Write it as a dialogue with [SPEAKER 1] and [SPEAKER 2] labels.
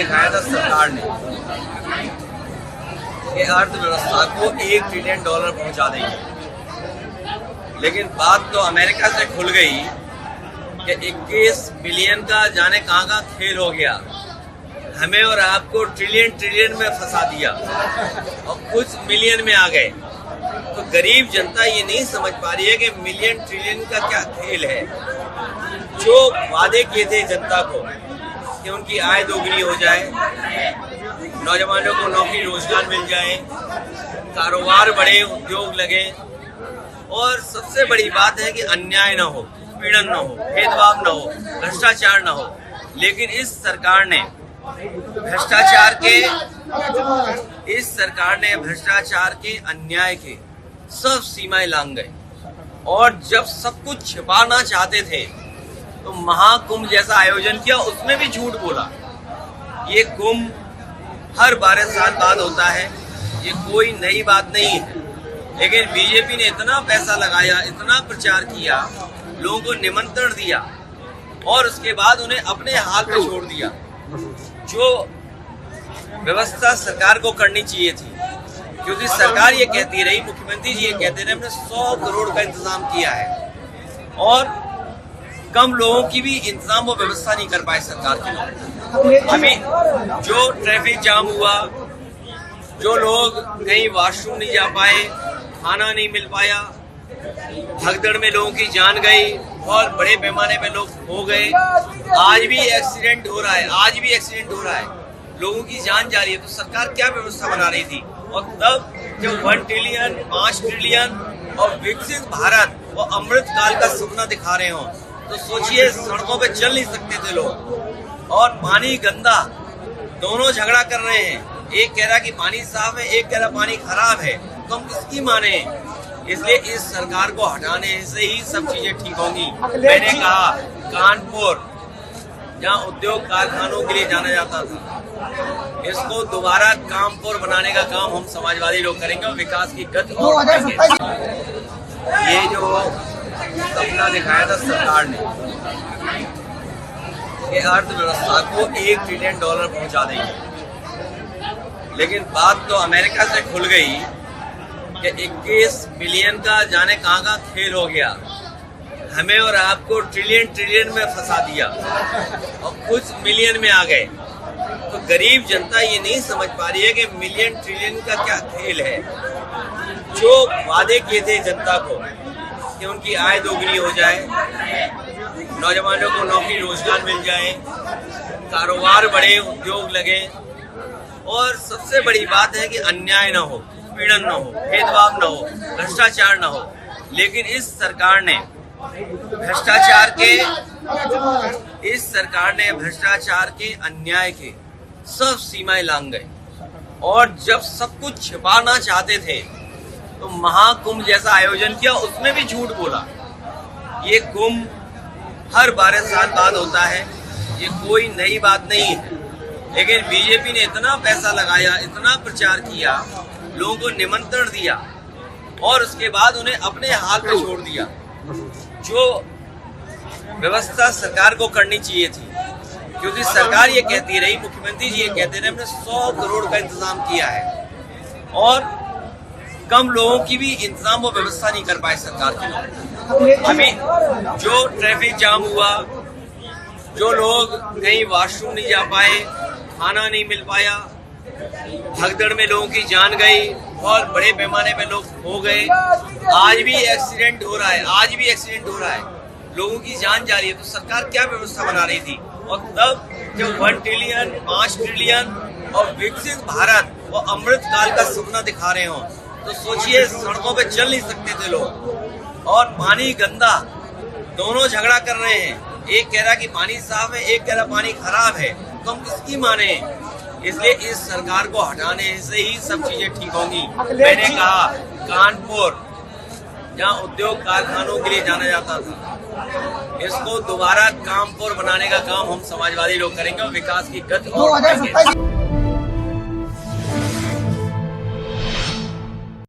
[SPEAKER 1] दिखाया था सरकार ने कि अर्थव्यवस्था को $1 ट्रिलियन पहुंचा देंगे, लेकिन बात तो अमेरिका से खुल गई कि 21 बिलियन का जाने कहाँ खेल हो गया। हमें और आपको ट्रिलियन में फंसा दिया और कुछ मिलियन में आ गए। तो गरीब जनता ये नहीं समझ पा रही है कि मिलियन ट्रिलियन का क्या खेल है। जो वादे किए थे जनता को कि उनकी आय दोगुनी हो जाए, नौजवानों को नौकरी रोजगार मिल जाए, कारोबार बढ़े, उद्योग लगे, और सबसे बड़ी बात है कि अन्याय न हो, पीड़न न हो, भेदभाव न हो, भ्रष्टाचार न हो। लेकिन इस सरकार ने भ्रष्टाचार के अन्याय के सब सीमाएं लांघ गए, और जब सब कुछ छिपाना चाहते थे तो महाकुंभ जैसा आयोजन किया, उसमें भी झूठ बोला। ये कुंभ हर 12 साल बाद होता है, ये कोई नई बात नहीं है। लेकिन बीजेपी ने इतना पैसा लगाया, इतना प्रचार किया, लोगों को निमंत्रण दिया और उसके बाद उन्हें अपने हाल पे छोड़ दिया। जो व्यवस्था सरकार को करनी चाहिए थी, क्योंकि सरकार ये कहती रही, मुख्यमंत्री जी ये कहते रहे, हमने 100 करोड़ का इंतजाम किया है, और कम लोगों की भी इंतजाम वो व्यवस्था नहीं कर पाए सरकार के लोग। अभी जो ट्रैफिक जाम हुआ, जो लोग कहीं वॉशरूम नहीं जा पाए, खाना नहीं मिल पाया, भगदड़ में लोगों की जान गई, बहुत बड़े पैमाने पे लोग हो गए। आज भी एक्सीडेंट हो रहा है, लोगों की जान जा रही है। तो सरकार क्या व्यवस्था बना रही थी? और तब जब 1 ट्रिलियन, 5 ट्रिलियन और विकसित भारत और अमृत काल का सपना दिखा रहे हो, तो सोचिए सड़कों पे चल नहीं सकते थे लोग, और पानी गंदा, दोनों झगड़ा कर रहे हैं। एक कह रहा कि पानी साफ है, एक कह रहा पानी खराब है, तो हम किसकी माने? इसलिए इस सरकार को हटाने से ही सब चीजें ठीक होंगी। मैंने कहा, कानपुर जहाँ उद्योग कारखानों के लिए जाना जाता था, इसको दोबारा कामपुर बनाने का काम हम समाजवादी लोग करेंगे और विकास की गति और बढ़ाएंगे। ये जो सपना दिखाया था सरकार ने कि अर्थव्यवस्था को $1 ट्रिलियन पहुंचा देंगे, लेकिन बात तो अमेरिका से खुल गई कि 21 बिलियन का जाने कहाँ खेल हो गया। हमें और आपको ट्रिलियन में फंसा दिया और कुछ मिलियन में आ गए। तो गरीब जनता ये नहीं समझ पा रही है कि मिलियन ट्रिलियन का क्या खेल है। जो वादे किए थे जनता को कि उनकी आय दोगुनी हो जाए, नौजवानों को नौकरी रोजगार मिल जाए, कारोबार बढ़े, उद्योग लगे, और सबसे बड़ी बात है कि अन्याय न हो, पीड़न न हो, भेदभाव न हो, भ्रष्टाचार न हो। लेकिन इस सरकार ने भ्रष्टाचार के अन्याय के सब सीमाएं लांघ गए, और जब सब कुछ छिपाना चाहते थे तो महाकुंभ जैसा आयोजन किया, उसमें भी झूठ बोला। ये कुंभ हर 12 साल बाद होता है, ये कोई नई बात नहीं है। लेकिन बीजेपी ने इतना पैसा लगाया, इतना प्रचार किया, लोगों को निमंत्रण दिया और उसके बाद उन्हें अपने हाल पे छोड़ दिया। जो व्यवस्था सरकार को करनी चाहिए थी, क्योंकि सरकार ये कहती रही, मुख्यमंत्री जी ये कहते रहे, हमने 100 करोड़ का इंतजाम किया है, और कम लोगों की भी इंतजाम वो व्यवस्था नहीं कर पाए सरकार के लोग। अभी जो ट्रैफिक जाम हुआ, जो लोग कहीं वॉशरूम नहीं जा पाए, खाना नहीं मिल पाया, भगदड़ में लोगों की जान गई, बहुत बड़े पैमाने पे लोग हो गए। आज भी एक्सीडेंट हो रहा है, लोगों की जान जा रही है। तो सरकार क्या व्यवस्था बना रही थी? और तब जब 1 ट्रिलियन, 5 ट्रिलियन और विकसित भारत और अमृत काल का सपना दिखा रहे हो, तो सोचिए सड़कों पे चल नहीं सकते थे लोग, और पानी गंदा, दोनों झगड़ा कर रहे हैं। एक कह रहा कि पानी साफ है, एक कह रहा पानी खराब है, तो हम किसकी माने? इसलिए इस सरकार को हटाने से ही सब चीजें ठीक होंगी। मैंने कहा, कानपुर जहाँ उद्योग कारखानों के लिए जाना जाता था, इसको दोबारा कामपुर बनाने का काम हम समाजवादी लोग करेंगे और विकास की गति और बढ़ाएंगे।